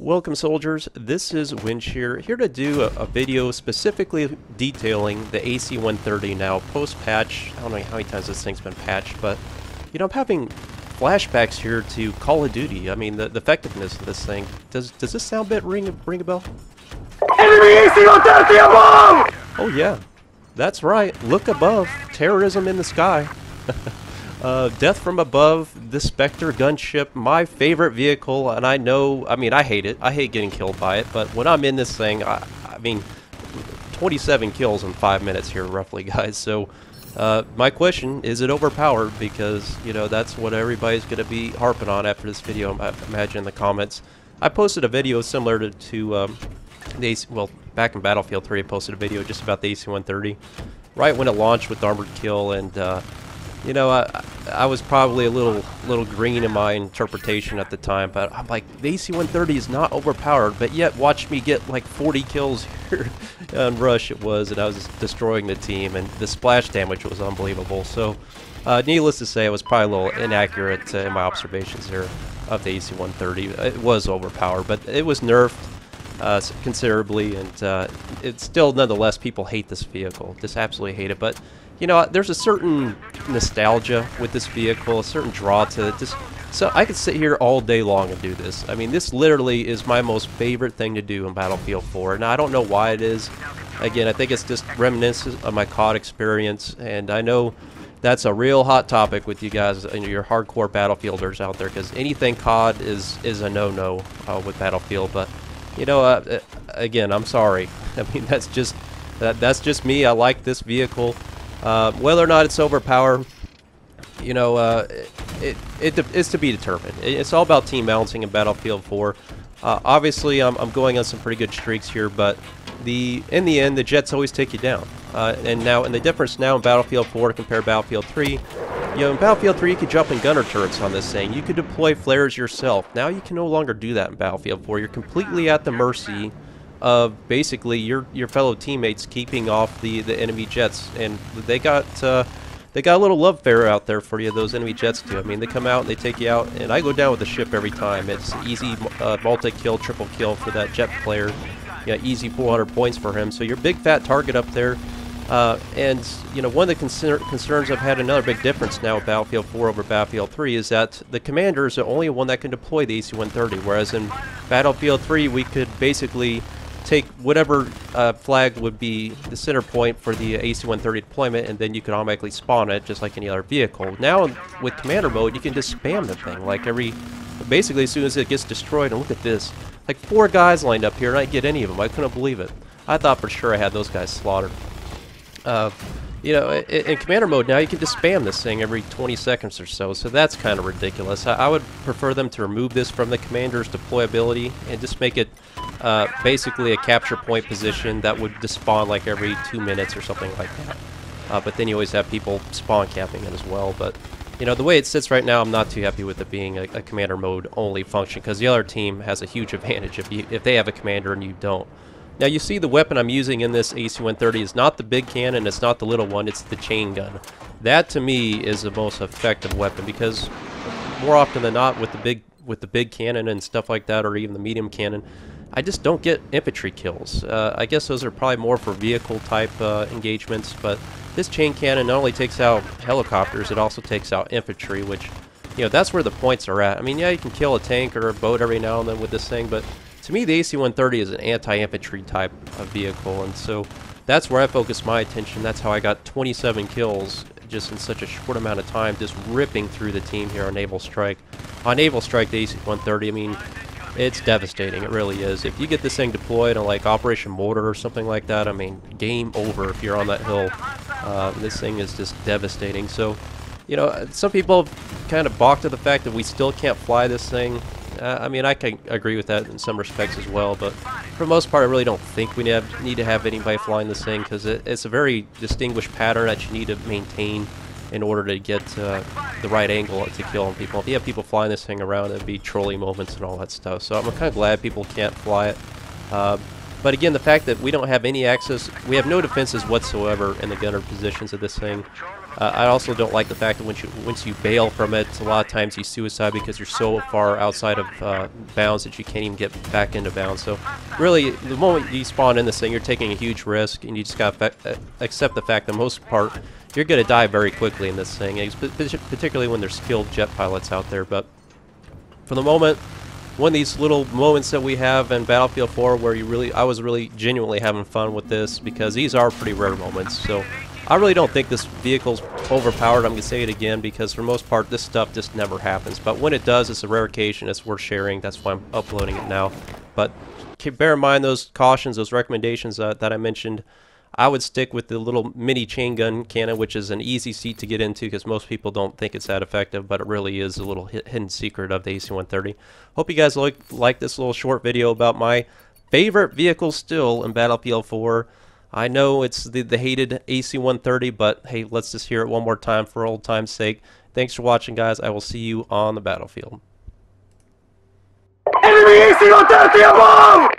Welcome soldiers, this is Gunship here to do a video specifically detailing the AC-130 now post-patch. I don't know how many times this thing's been patched, but you know, I'm having flashbacks here to Call of Duty. I mean, the effectiveness of this thing. Does this sound bit ring a bell? Enemy AC-130 above! Oh yeah, that's right. Look above. Terrorism in the sky. Death from above, the Spectre gunship, my favorite vehicle, and I mean, I hate it. I hate getting killed by it, but when I'm in this thing, I mean, 27 kills in 5 minutes here, roughly, guys. So, my question, is it overpowered? Because, you know, that's what everybody's going to be harping on after this video, I imagine, in the comments. I posted a video similar to the AC, well, back in Battlefield 3, I posted a video just about the AC-130, right when it launched with Armored Kill, and, you know, I was probably a little green in my interpretation at the time, but I'm like, the AC-130 is not overpowered, but yet watch me get like 40 kills here on Rush it was, and I was destroying the team, and the splash damage was unbelievable. So, needless to say, I was probably a little inaccurate in my observations here of the AC-130. It was overpowered, but it was nerfed considerably, and it's still, nonetheless, people hate this vehicle, just absolutely hate it. But you know, there's a certain nostalgia with this vehicle, a certain draw to it. Just, so I could sit here all day long and do this. I mean, this literally is my most favorite thing to do in Battlefield 4, and I don't know why it is. Again, I think it's just reminiscent of my COD experience, and I know that's a real hot topic with you guys and your hardcore Battlefielders out there, because anything COD is a no-no with Battlefield. But you know, again, I'm sorry. I mean, that's just me. I like this vehicle. Whether or not it's overpowered, you know, it's to be determined. It's all about team balancing in Battlefield 4. Obviously, I'm going on some pretty good streaks here, but in the end, the jets always take you down. And the difference now in Battlefield 4 compared to Battlefield 3, you know, in Battlefield 3, you could jump in gunner turrets on this thing. You could deploy flares yourself. Now you can no longer do that in Battlefield 4. You're completely at the mercy of basically your fellow teammates keeping off the enemy jets, and they got a little love affair out there for you. Those enemy jets do. I mean, they come out and they take you out, and I go down with the ship every time. It's easy multi-kill, triple kill for that jet player. Yeah, easy 400 points for him. So you're a big fat target up there. And you know, one of the concerns I've had, another big difference now with Battlefield 4 over Battlefield 3, is that the commander is the only one that can deploy the AC-130, whereas in Battlefield 3 we could basically take whatever flag would be the center point for the AC-130 deployment, and then you can automatically spawn it just like any other vehicle. Now with commander mode, you can just spam the thing like basically as soon as it gets destroyed. And look at this, like 4 guys lined up here and I didn't get any of them. I couldn't believe it. I thought for sure I had those guys slaughtered. You know, in commander mode now you can just spam this thing every 20 seconds or so, so that's kind of ridiculous. I would prefer them to remove this from the commander's deployability and just make it basically a capture point position that would just spawn like every 2 minutes or something like that. But then you always have people spawn camping it as well. But you know, the way it sits right now, I'm not too happy with it being a commander mode only function, because the other team has a huge advantage if they have a commander and you don't. Now you see the weapon I'm using in this AC-130 is not the big cannon, it's not the little one, it's the chain gun. That to me is the most effective weapon, because more often than not with the big cannon and stuff like that, or even the medium cannon, I just don't get infantry kills. I guess those are probably more for vehicle type engagements, but this chain cannon not only takes out helicopters, it also takes out infantry, which, you know, that's where the points are at. I mean, yeah, you can kill a tank or a boat every now and then with this thing, but to me, the AC-130 is an anti-infantry type of vehicle, and so that's where I focus my attention. That's how I got 27 kills just in such a short amount of time, just ripping through the team here on Naval Strike. On Naval Strike, the AC-130, I mean, it's devastating. It really is. If you get this thing deployed on like Operation Mortar or something like that, I mean, game over if you're on that hill. This thing is just devastating. So, you know, some people have kind of balked at the fact that we still can't fly this thing. I mean, I can agree with that in some respects as well, but for the most part, I really don't think we need to have anybody flying this thing, because it's a very distinguished pattern that you need to maintain in order to get the right angle to kill people. If you have people flying this thing around, it'd be trolling moments and all that stuff. So I'm kind of glad people can't fly it. But again, the fact that we don't have any access, we have no defenses whatsoever in the gunner positions of this thing. I also don't like the fact that once you bail from it, a lot of times you suicide because you're so far outside of bounds that you can't even get back into bounds. So really, the moment you spawn in this thing, you're taking a huge risk, and you just got to accept the fact that most part, you're going to die very quickly in this thing, particularly when there's skilled jet pilots out there. But for the moment, one of these little moments that we have in Battlefield 4 where I was really genuinely having fun with this, because these are pretty rare moments. So I really don't think this vehicle's overpowered. I'm going to say it again, because for the most part, this stuff just never happens. But when it does, it's a rare occasion. It's worth sharing. That's why I'm uploading it now. But bear in mind those cautions, those recommendations that I mentioned. I would stick with the little mini chain gun cannon, which is an easy seat to get into because most people don't think it's that effective, but it really is a little hidden secret of the AC-130. Hope you guys like this little short video about my favorite vehicle still in Battlefield 4. I know it's the hated AC-130, but hey, let's just hear it one more time for old time's sake. Thanks for watching, guys. I will see you on the battlefield. Enemy AC-130 above!